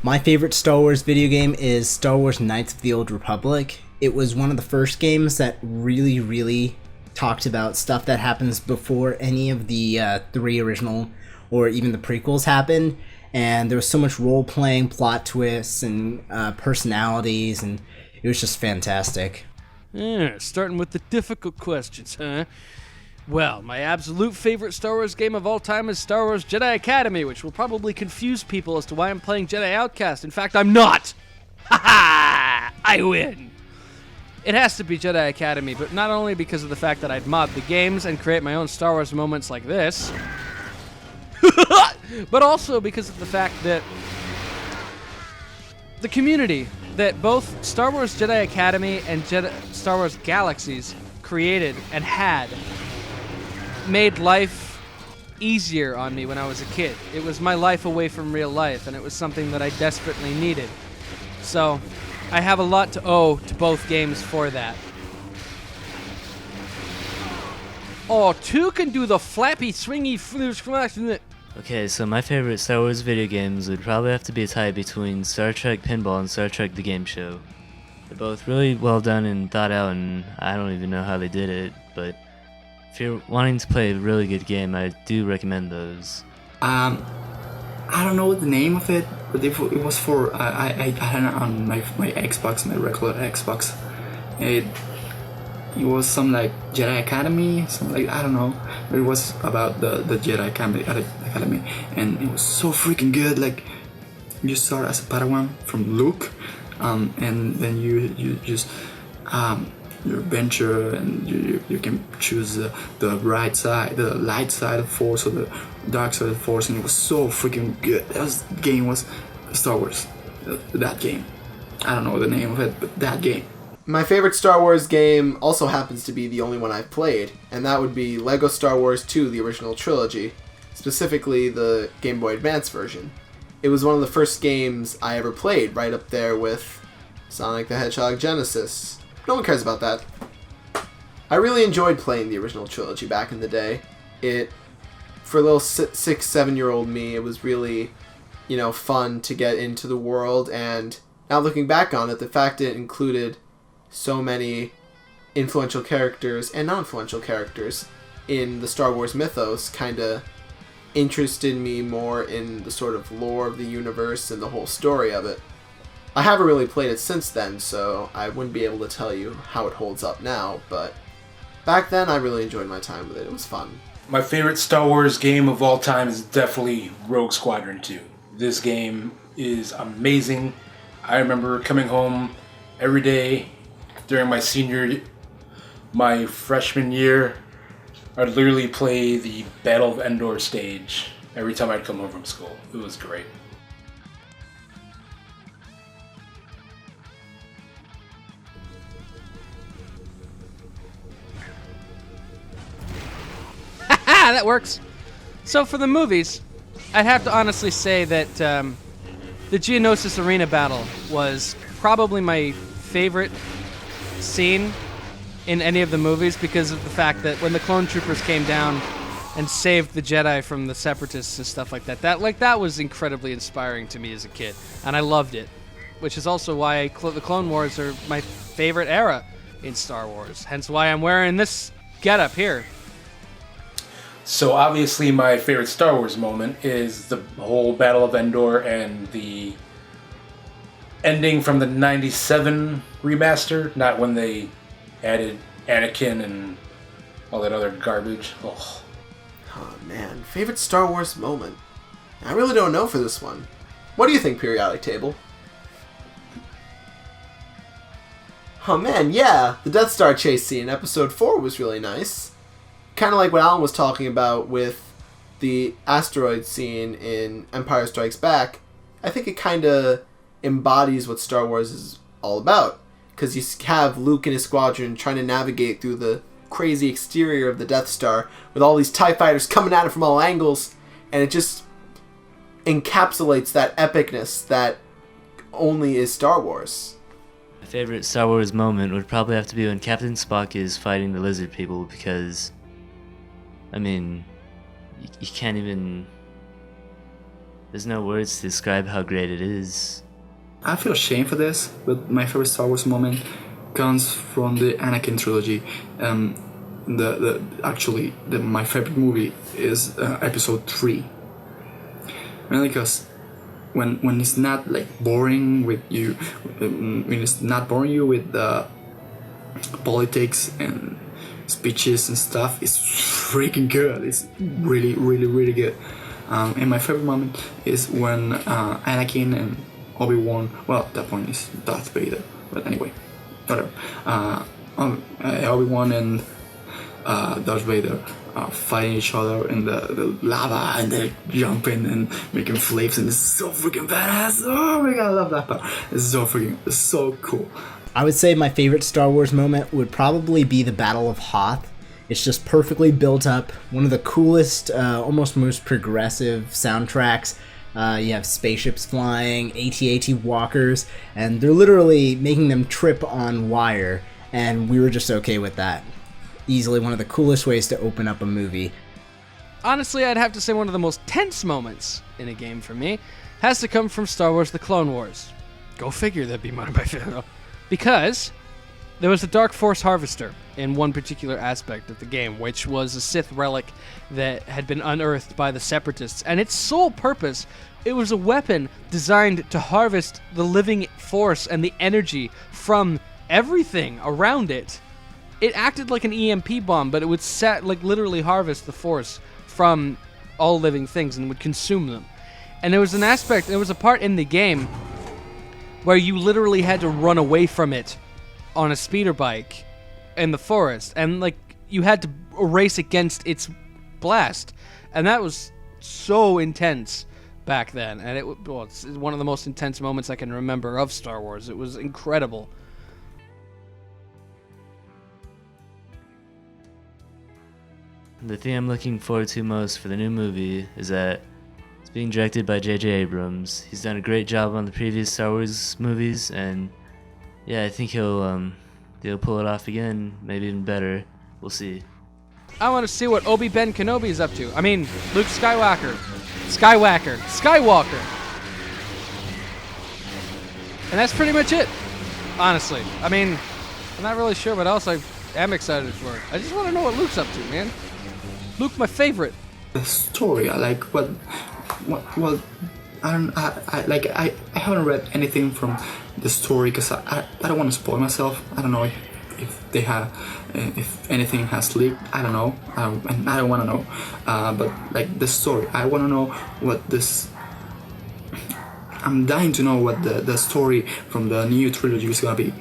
My favorite Star Wars video game is Star Wars Knights of the Old Republic. It was one of the first games that really talked about stuff that happens before any of the three original or even the prequels happened. And there was so much role-playing, plot twists, and personalities, and it was just fantastic. Yeah, starting with the difficult questions, huh? Well, my absolute favorite Star Wars game of all time is Star Wars Jedi Academy, which will probably confuse people as to why I'm playing Jedi Outcast. In fact, I'm not! Ha ha! I win! It has to be Jedi Academy, but not only because of the fact that I'd mod the games and create my own Star Wars moments like this, but also because of the fact that the community that both Star Wars Jedi Academy and Star Wars Galaxies created and had made life easier on me when I was a kid. It was my life away from real life, and it was something that I desperately needed. So, I have a lot to owe to both games for that. Oh, two can do the flappy, swingy, Okay, so my favorite Star Wars video games would probably have to be a tie between Star Trek Pinball and Star Trek The Game Show. They're both really well done and thought out, and I don't even know how they did it, but if you're wanting to play a really good game, I do recommend those. I don't know the name of it, but it was for I had it on my Xbox, my regular Xbox. It was some like Jedi Academy, something like, I don't know, but it was about the Jedi Academy, and it was so freaking good. Like, you start as a Padawan from Luke, and then you just your adventure, and you can choose the right side, the light side of the Force, or the dark side of the Force, and it was so freaking good. That game was Star Wars. That game, I don't know the name of it, but that game. My favorite Star Wars game also happens to be the only one I've played, and that would be LEGO Star Wars 2, the original trilogy, specifically the Game Boy Advance version. It was one of the first games I ever played, right up there with Sonic the Hedgehog Genesis. No one cares about that. I really enjoyed playing the original trilogy back in the day. For a little 6-7-year-old me, it was really, fun to get into the world, and now looking back on it, the fact it included so many influential characters and non-influential characters in the Star Wars mythos kind of interested me more in the sort of lore of the universe and the whole story of it. I haven't really played it since then, so I wouldn't be able to tell you how it holds up now, but back then I really enjoyed my time with it. It was fun. My favorite Star Wars game of all time is definitely Rogue Squadron 2. This game is amazing. I remember coming home every day during my freshman year. I'd literally play the Battle of Endor stage every time I'd come home from school. It was great. That works. So for the movies, I'd have to honestly say that the Geonosis Arena battle was probably my favorite scene in any of the movies because of the fact that when the clone troopers came down and saved the Jedi from the Separatists and stuff like that, that was incredibly inspiring to me as a kid, and I loved it, which is also why the Clone Wars are my favorite era in Star Wars, hence why I'm wearing this getup here. So obviously my favorite Star Wars moment is the whole Battle of Endor and the ending from the 97 remaster, not when they added Anakin and all that other garbage. Oh man, favorite Star Wars moment? I really don't know for this one. What do you think, Periodic Table? Oh man, yeah, the Death Star chase scene in Episode 4 was really nice. Kind of like what Alan was talking about with the asteroid scene in Empire Strikes Back. I think it kind of embodies what Star Wars is all about. Because you have Luke and his squadron trying to navigate through the crazy exterior of the Death Star with all these TIE fighters coming at it from all angles. And it just encapsulates that epicness that only is Star Wars. My favorite Star Wars moment would probably have to be when Captain Spock is fighting the lizard people because, you can't even... There's no words to describe how great it is. I feel ashamed for this, but my favorite Star Wars moment comes from the Anakin trilogy. My favorite movie is Episode 3. Mainly because when it's not like boring with you, when it's not boring you with politics and speeches and stuff, it's freaking good. It's really, really, really good. And my favorite moment is when Anakin and Obi-Wan, well, at that point is Darth Vader, but anyway, whatever. Obi-Wan and Darth Vader are fighting each other in the lava, and they're jumping and making flips, and it's so freaking badass. Oh my god, I love that part. It's so cool. I would say my favorite Star Wars moment would probably be the Battle of Hoth. It's just perfectly built up. One of the coolest, almost most progressive soundtracks. You have spaceships flying, AT-AT walkers, and they're literally making them trip on wire, and we were just okay with that. Easily one of the coolest ways to open up a movie. Honestly, I'd have to say one of the most tense moments in a game for me has to come from Star Wars The Clone Wars. Go figure, that'd be one of my favorite. Because there was a Dark Force Harvester in one particular aspect of the game, which was a Sith relic that had been unearthed by the Separatists. And its sole purpose, it was a weapon designed to harvest the living force and the energy from everything around it. It acted like an EMP bomb, but it would literally harvest the force from all living things and would consume them. And there was a part in the game where you literally had to run away from it on a speeder bike in the forest, and you had to race against its blast, and that was so intense back then. And it's one of the most intense moments I can remember of Star Wars. It was incredible. The thing I'm looking forward to most for the new movie is that it's being directed by J.J. Abrams. He's done a great job on the previous Star Wars movies, and yeah, I think he'll pull it off again, maybe even better. We'll see. I want to see what Obi-Ben Kenobi is up to. I mean, Luke Skywalker. And that's pretty much it, honestly. I mean, I'm not really sure what else I am excited for. I just want to know what Luke's up to, man. Luke, my favorite. The story, I like what I haven't read anything from the story because I don't want to spoil myself. I don't know if anything has leaked. I don't know, and I don't want to know. But like the story, I want to know what this. I'm dying to know what the story from the new trilogy is gonna be.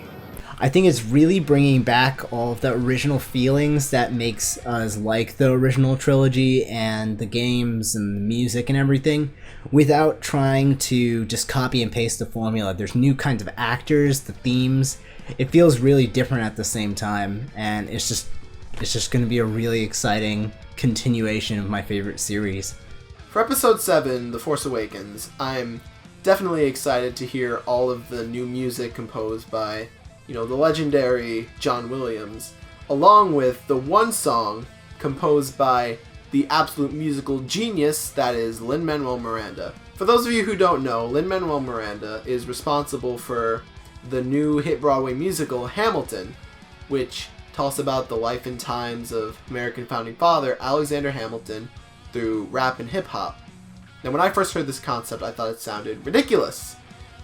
I think it's really bringing back all of the original feelings that makes us like the original trilogy and the games and the music and everything, without trying to just copy and paste the formula. There's new kinds of actors, the themes. It feels really different at the same time, and it's just going to be a really exciting continuation of my favorite series. For Episode 7, The Force Awakens, I'm definitely excited to hear all of the new music composed by the legendary John Williams, along with the one song composed by the absolute musical genius that is Lin-Manuel Miranda. For those of you who don't know, Lin-Manuel Miranda is responsible for the new hit Broadway musical Hamilton, which tells about the life and times of American founding father Alexander Hamilton through rap and hip-hop. Now, when I first heard this concept, I thought it sounded ridiculous,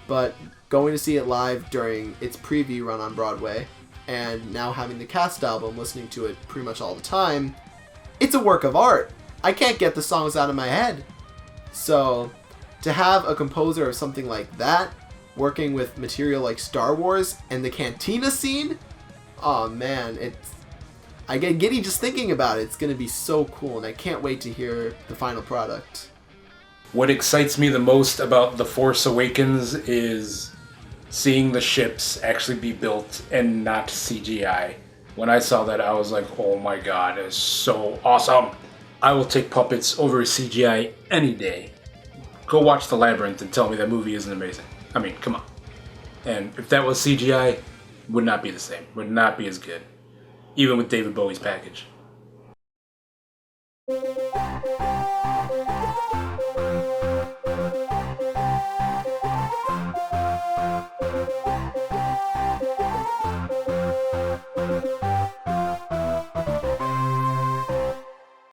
but going to see it live during its preview run on Broadway, and now having the cast album, listening to it pretty much all the time, it's a work of art. I can't get the songs out of my head. So, to have a composer of something like that, working with material like Star Wars and the Cantina scene, oh man, I get giddy just thinking about it. It's going to be so cool, and I can't wait to hear the final product. What excites me the most about The Force Awakens is seeing the ships actually be built and not CGI. When I saw that, I was like, oh my god, it's so awesome. I will take puppets over CGI any day. Go watch The Labyrinth and tell me that movie isn't amazing. I mean, come on. And if that was CGI, would not be the same. Would not be as good. Even with David Bowie's package. Bye.